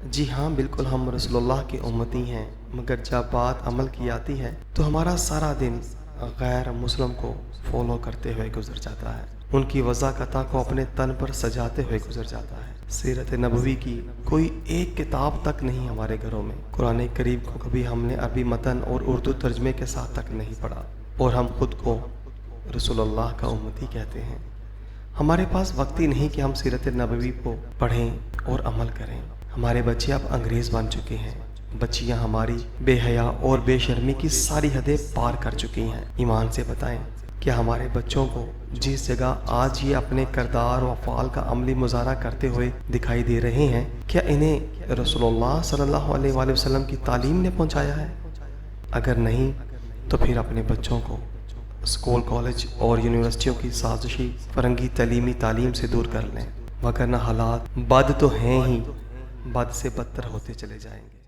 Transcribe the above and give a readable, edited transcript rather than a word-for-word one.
جی ہاں، بالکل ہم رسول اللہ کے امتی ہیں، مگر جب بات عمل کی آتی ہے تو ہمارا سارا دن غیر مسلم کو فالو کرتے ہوئے گزر جاتا ہے، ان کی وضاحتوں کو اپنے تن پر سجاتے ہوئے گزر جاتا ہے۔ سیرت نبوی کی کوئی ایک کتاب تک نہیں ہمارے گھروں میں، قرآن کریم کو کبھی ہم نے عربی متن اور اردو ترجمے کے ساتھ تک نہیں پڑھا، اور ہم خود کو رسول اللہ کا امتی کہتے ہیں۔ ہمارے پاس وقت ہی نہیں کہ ہم سیرت نبوی کو پڑھیں اور عمل کریں۔ ہمارے بچے اب انگریز بن چکے ہیں، بچیاں ہماری بے حیا اور بے شرمی کی ساری حدیں پار کر چکی ہیں۔ ایمان سے بتائیں، کیا ہمارے بچوں کو جس جگہ آج یہ اپنے کردار و افعال کا عملی مظاہرہ کرتے ہوئے دکھائی دے رہے ہیں، کیا انہیں رسول اللہ صلی اللہ علیہ وآلہ وسلم کی تعلیم نے پہنچایا ہے؟ اگر نہیں تو پھر اپنے بچوں کو اسکول، کالج اور یونیورسٹیوں کی سازشی فرنگی تعلیمی تعلیم سے دور کر لیں، وگرنہ حالات بد تو ہیں ہی، بد سے بدتر ہوتے چلے جائیں گے۔